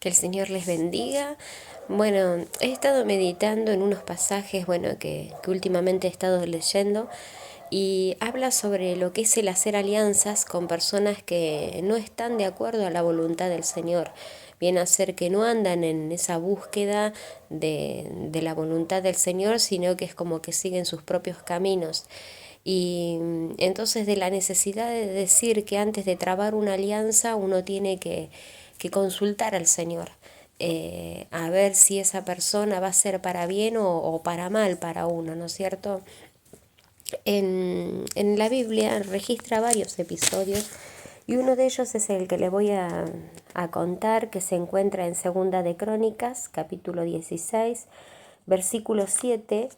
Que el Señor les bendiga. Bueno, he estado meditando en unos pasajes, que últimamente he estado leyendo y habla sobre lo que es el hacer alianzas con personas que no están de acuerdo a la voluntad del Señor. Viene a ser que no andan en esa búsqueda de la voluntad del Señor, sino que es como que siguen sus propios caminos. Y entonces de la necesidad de decir que antes de trabar una alianza uno tiene que consultar al Señor, a ver si esa persona va a ser para bien o para mal para uno, ¿no es cierto? En la Biblia registra varios episodios y uno de ellos es el que le voy a contar, que se encuentra en Segunda de Crónicas, capítulo 16, versículo 7,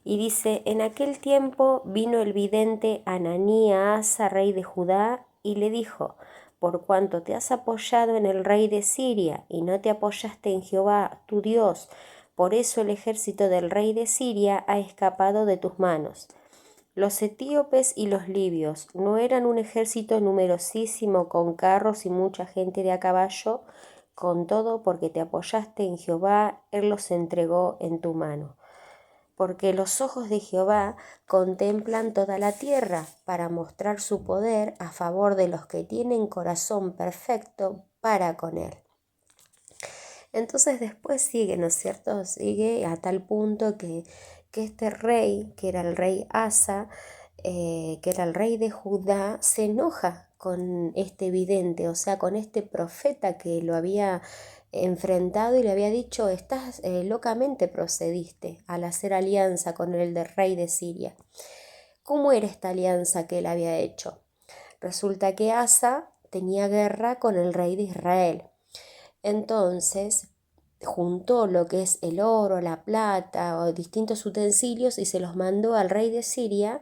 y dice: En aquel tiempo vino el vidente Ananí a Asa, rey de Judá, y le dijo: Por cuanto te has apoyado en el rey de Siria y no te apoyaste en Jehová tu Dios, por eso el ejército del rey de Siria ha escapado de tus manos. Los etíopes y los libios no eran un ejército numerosísimo con carros y mucha gente de a caballo. Con todo, porque te apoyaste en Jehová, él los entregó en tu mano. Porque los ojos de Jehová contemplan toda la tierra para mostrar su poder a favor de los que tienen corazón perfecto para con él. Entonces después sigue, ¿no es cierto? Sigue a tal punto que este rey, que era el rey Asa, que era el rey de Judá, se enoja con este vidente, o sea, con este profeta que lo había enfrentado y le había dicho: estás locamente procediste al hacer alianza con el del rey de Siria. ¿Cómo era esta alianza que él había hecho? Resulta que Asa tenía guerra con el rey de Israel. Entonces juntó lo que es el oro, la plata o distintos utensilios y se los mandó al rey de Siria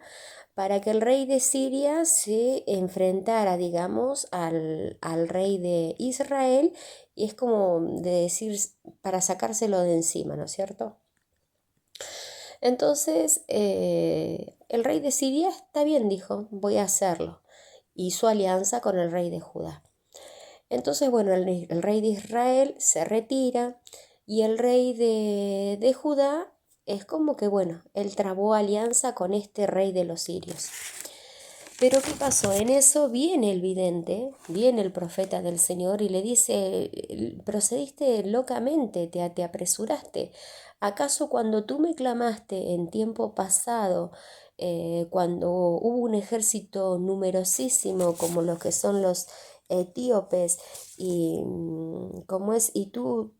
para que el rey de Siria se enfrentara, digamos, al rey de Israel, y es como de decir, para sacárselo de encima, ¿no es cierto? Entonces el rey de Siria está bien, dijo: voy a hacerlo. Hizo alianza con el rey de Judá. Entonces, bueno, el rey de Israel se retira y el rey de Judá es como que, bueno, él trabó alianza con este rey de los sirios. Pero ¿qué pasó? En eso viene el vidente, viene el profeta del Señor y le dice: procediste locamente, te apresuraste. ¿Acaso cuando tú me clamaste en tiempo pasado, cuando hubo un ejército numerosísimo como los que son los etíopes, y tú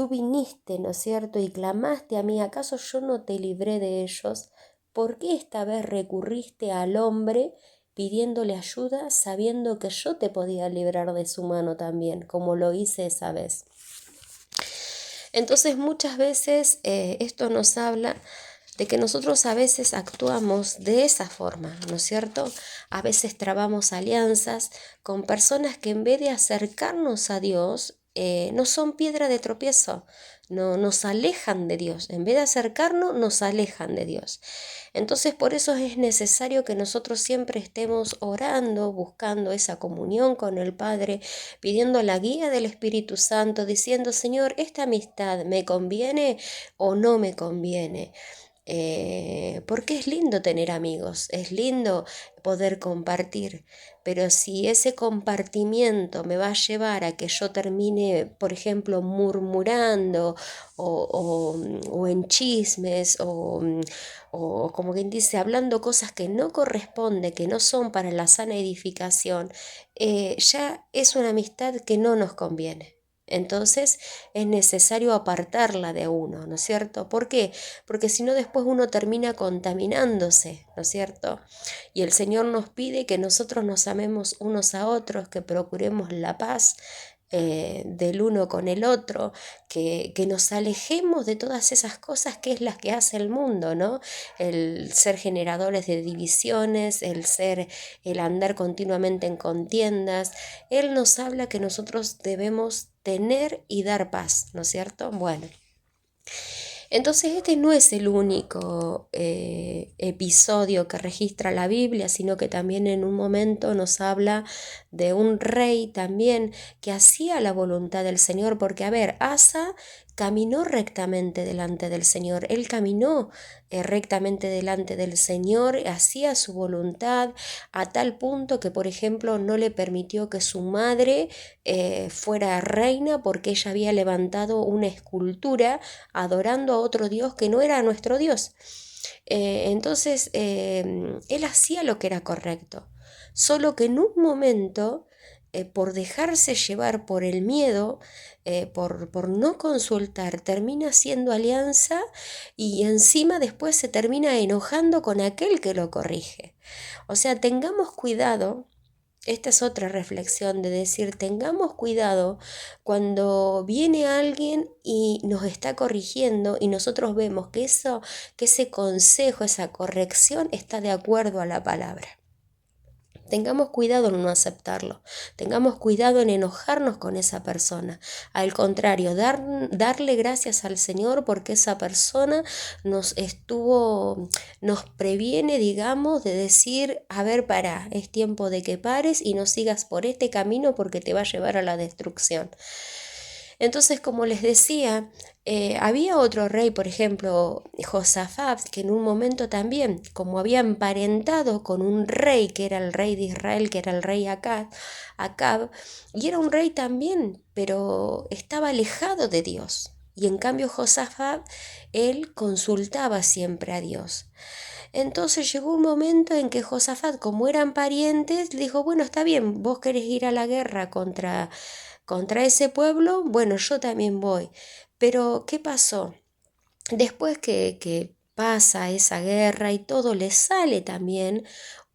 viniste, ¿no es cierto?, y clamaste a mí, ¿acaso yo no te libré de ellos? ¿Por qué esta vez recurriste al hombre pidiéndole ayuda, sabiendo que yo te podía librar de su mano también, como lo hice esa vez? Entonces muchas veces esto nos habla de que nosotros a veces actuamos de esa forma, ¿no es cierto? A veces trabamos alianzas con personas que en vez de acercarnos a Dios, no son piedra de tropiezo, no nos alejan de Dios. En vez de acercarnos, nos alejan de Dios. Entonces por eso es necesario que nosotros siempre estemos orando, buscando esa comunión con el Padre, pidiendo la guía del Espíritu Santo, diciendo: Señor, ¿esta amistad me conviene o no me conviene? Porque es lindo tener amigos, es lindo poder compartir, pero si ese compartimiento me va a llevar a que yo termine, por ejemplo, murmurando o en chismes o como quien dice, hablando cosas que no corresponden, que no son para la sana edificación, ya es una amistad que no nos conviene. Entonces es necesario apartarla de uno, ¿no es cierto? ¿Por qué? Porque si no, después uno termina contaminándose, ¿no es cierto? Y el Señor nos pide que nosotros nos amemos unos a otros, que procuremos la paz del uno con el otro, que nos alejemos de todas esas cosas que es las que hace el mundo, ¿no? El ser generadores de divisiones, el andar continuamente en contiendas. Él nos habla que nosotros debemos tener y dar paz, ¿no es cierto? Bueno. Entonces este no es el único episodio que registra la Biblia, sino que también en un momento nos habla de un rey también que hacía la voluntad del Señor, porque a ver, Asa caminó rectamente delante del Señor, él caminó rectamente delante del Señor, hacía su voluntad a tal punto que, por ejemplo, no le permitió que su madre fuera reina porque ella había levantado una escultura adorando a otro Dios que no era nuestro Dios. Entonces, él hacía lo que era correcto, solo que en un momento, por dejarse llevar por el miedo, por no consultar, termina haciendo alianza y encima después se termina enojando con aquel que lo corrige. O sea, tengamos cuidado. Esta es otra reflexión de decir, tengamos cuidado cuando viene alguien y nos está corrigiendo y nosotros vemos que ese consejo, esa corrección está de acuerdo a la palabra. Tengamos cuidado en no aceptarlo, tengamos cuidado en enojarnos con esa persona. Al contrario, darle gracias al Señor porque esa persona nos previene, digamos, de decir, a ver, pará, es tiempo de que pares y no sigas por este camino porque te va a llevar a la destrucción. Entonces, como les decía, había otro rey, por ejemplo, Josafat, que en un momento también, como había emparentado con un rey, que era el rey de Israel, que era el rey Acab, y era un rey también, pero estaba alejado de Dios. Y en cambio Josafat, él consultaba siempre a Dios. Entonces llegó un momento en que Josafat, como eran parientes, dijo, bueno, está bien, vos querés ir a la guerra contra ese pueblo, bueno, yo también voy. Pero, ¿qué pasó? Después que pasa esa guerra y todo, le sale también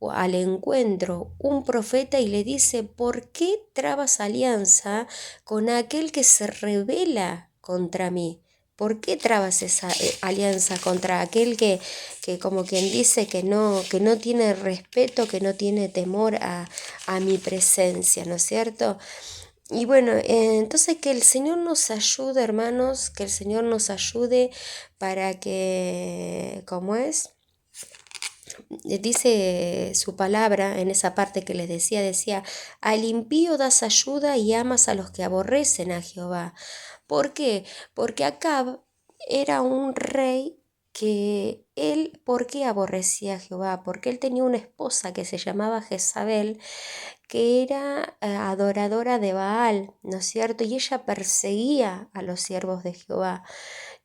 al encuentro un profeta y le dice, ¿por qué trabas alianza con aquel que se rebela contra mí? ¿Por qué trabas esa alianza contra aquel que como quien dice que no tiene respeto, que no tiene temor a mi presencia, ¿no es cierto? Y bueno, entonces que el Señor nos ayude, hermanos, que el Señor nos ayude para que, ¿cómo es? Dice su palabra en esa parte que les decía, al impío das ayuda y amas a los que aborrecen a Jehová. ¿Por qué? Porque Acab era un rey que él, ¿por qué aborrecía a Jehová? Porque él tenía una esposa que se llamaba Jezabel, que era adoradora de Baal, ¿no es cierto? Y ella perseguía a los siervos de Jehová.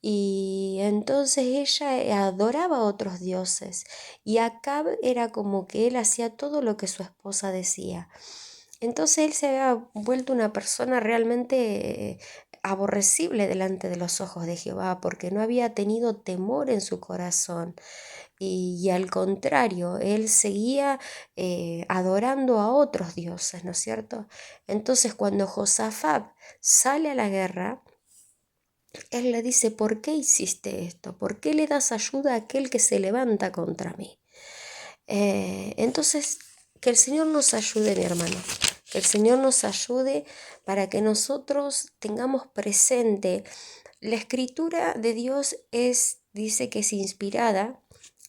Y entonces ella adoraba a otros dioses. Y Acab era como que él hacía todo lo que su esposa decía. Entonces él se había vuelto una persona realmente aborrecible delante de los ojos de Jehová, porque no había tenido temor en su corazón. Y al contrario, él seguía adorando a otros dioses, ¿no es cierto? Entonces cuando Josafat sale a la guerra, él le dice, ¿por qué hiciste esto? ¿Por qué le das ayuda a aquel que se levanta contra mí? Entonces, que el Señor nos ayude, mi hermano, que el Señor nos ayude para que nosotros tengamos presente, la escritura de Dios dice que es inspirada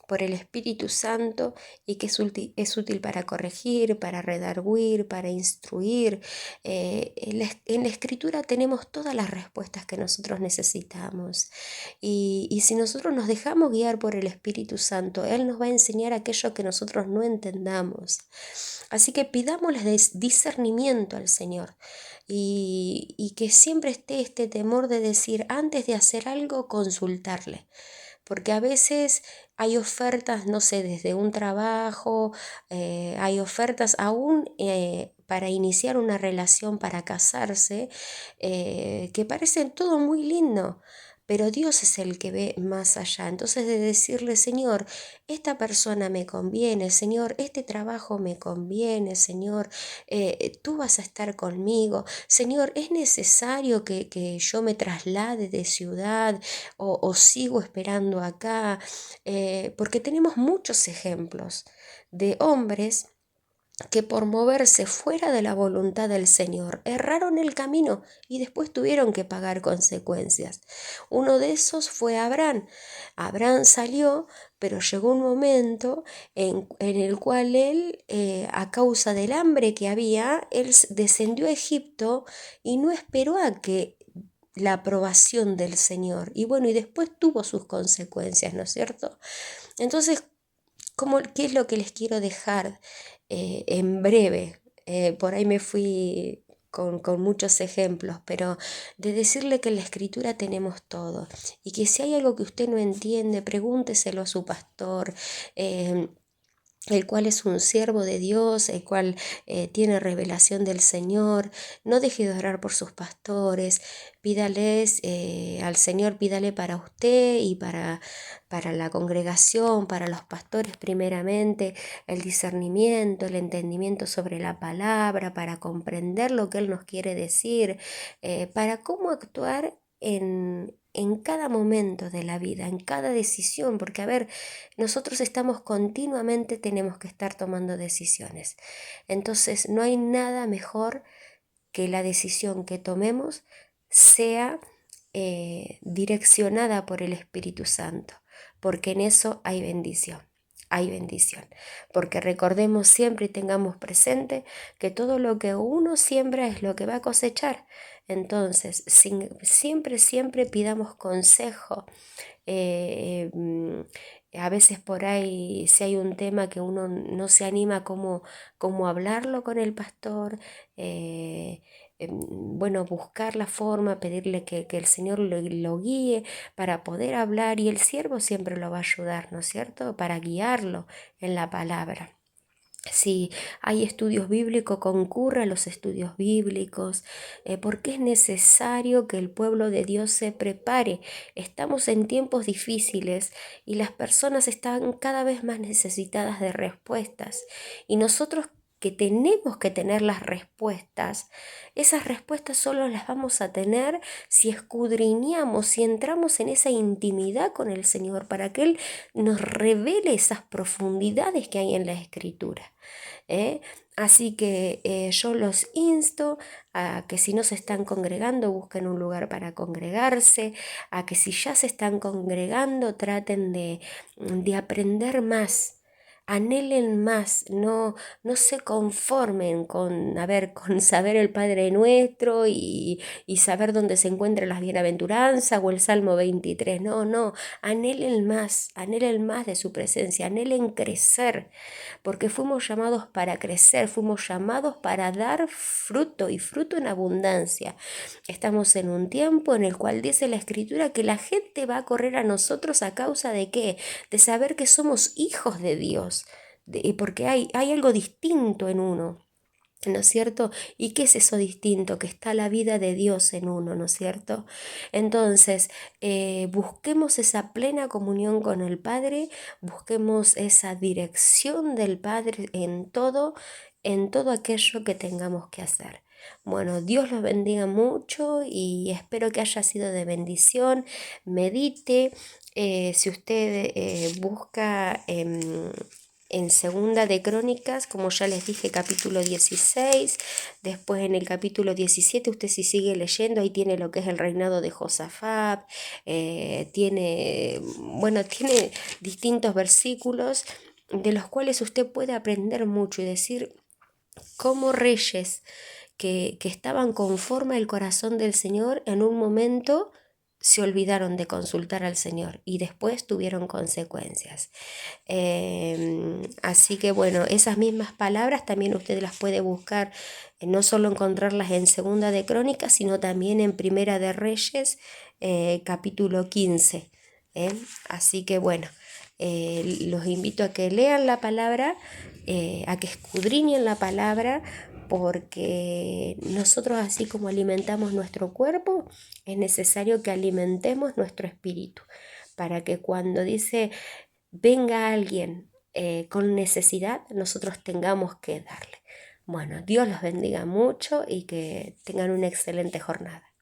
por el Espíritu Santo y que es útil para corregir, para redarguir, para instruir. En la Escritura tenemos todas las respuestas que nosotros necesitamos. Y si nosotros nos dejamos guiar por el Espíritu Santo, Él nos va a enseñar aquello que nosotros no entendamos. Así que pidámosle discernimiento al Señor y que siempre esté este temor de decir, antes de hacer algo, consultarle. Porque a veces hay ofertas, no sé, desde un trabajo, hay ofertas aún para iniciar una relación, para casarse, que parecen todo muy lindo, pero Dios es el que ve más allá. Entonces de decirle, Señor, esta persona me conviene, Señor, este trabajo me conviene, Señor, tú vas a estar conmigo, Señor, es necesario que yo me traslade de ciudad o sigo esperando acá, porque tenemos muchos ejemplos de hombres que por moverse fuera de la voluntad del Señor erraron el camino y después tuvieron que pagar consecuencias. Uno de esos fue Abraham. Abraham salió, pero llegó un momento en el cual él, a causa del hambre que había, él descendió a Egipto y no esperó a que la aprobación del Señor. Y bueno, y después tuvo sus consecuencias, ¿no es cierto? Entonces, ¿qué es lo que les quiero dejar en breve? Por ahí me fui con muchos ejemplos, pero de decirle que en la escritura tenemos todo y que si hay algo que usted no entiende, pregúnteselo a su pastor. El cual es un siervo de Dios, el cual tiene revelación del Señor. No deje de orar por sus pastores, pídales al Señor, pídale para usted y para la congregación, para los pastores primeramente, el discernimiento, el entendimiento sobre la palabra, para comprender lo que Él nos quiere decir, para cómo actuar en cada momento de la vida, en cada decisión, porque a ver, nosotros estamos continuamente, tenemos que estar tomando decisiones. Entonces, no hay nada mejor que la decisión que tomemos sea direccionada por el Espíritu Santo, porque en eso hay bendición. Hay bendición, porque recordemos siempre y tengamos presente que todo lo que uno siembra es lo que va a cosechar. Entonces, siempre pidamos consejo. eh, mm, a veces por ahí, si hay un tema que uno no se anima como hablarlo con el pastor, bueno, buscar la forma, pedirle que el Señor lo guíe para poder hablar y el siervo siempre lo va a ayudar, ¿no es cierto? Para guiarlo en la palabra. Si hay estudios bíblicos, concurra a los estudios bíblicos, porque es necesario que el pueblo de Dios se prepare. Estamos en tiempos difíciles y las personas están cada vez más necesitadas de respuestas. Y nosotros que tenemos que tener las respuestas, esas respuestas solo las vamos a tener si escudriñamos, si entramos en esa intimidad con el Señor para que Él nos revele esas profundidades que hay en la Escritura. ¿eh? Así que yo los insto a que si no se están congregando, busquen un lugar para congregarse, a que si ya se están congregando, traten de aprender más. Anhelen más, no se conformen con, con saber el Padre Nuestro y saber dónde se encuentran las bienaventuranzas o el Salmo 23. No, anhelen más de su presencia, anhelen crecer, porque fuimos llamados para crecer, fuimos llamados para dar fruto y fruto en abundancia. Estamos en un tiempo en el cual dice la Escritura que la gente va a correr a nosotros a causa de ¿qué? De saber que somos hijos de Dios, porque hay algo distinto en uno. ¿No es cierto? ¿Y qué es eso distinto? Que está la vida de Dios en uno, ¿no es cierto? Entonces, busquemos esa plena comunión con el Padre, busquemos esa dirección del Padre en todo aquello que tengamos que hacer. Bueno, Dios los bendiga mucho y espero que haya sido de bendición. Medite, si usted busca en Segunda de Crónicas, como ya les dije, capítulo 16, después en el capítulo 17, usted si sigue leyendo, ahí tiene lo que es el reinado de Josafat, tiene distintos versículos de los cuales usted puede aprender mucho y decir cómo reyes que estaban conforme al corazón del Señor en un momento se olvidaron de consultar al Señor y después tuvieron consecuencias. Así que bueno, esas mismas palabras también usted las puede buscar, no solo encontrarlas en Segunda de Crónicas, sino también en Primera de Reyes, capítulo 15. Así que bueno, los invito a que lean la palabra, a que escudriñen la palabra, porque nosotros así como alimentamos nuestro cuerpo, es necesario que alimentemos nuestro espíritu, para que cuando dice venga alguien con necesidad, nosotros tengamos que darle. Bueno, Dios los bendiga mucho y que tengan una excelente jornada.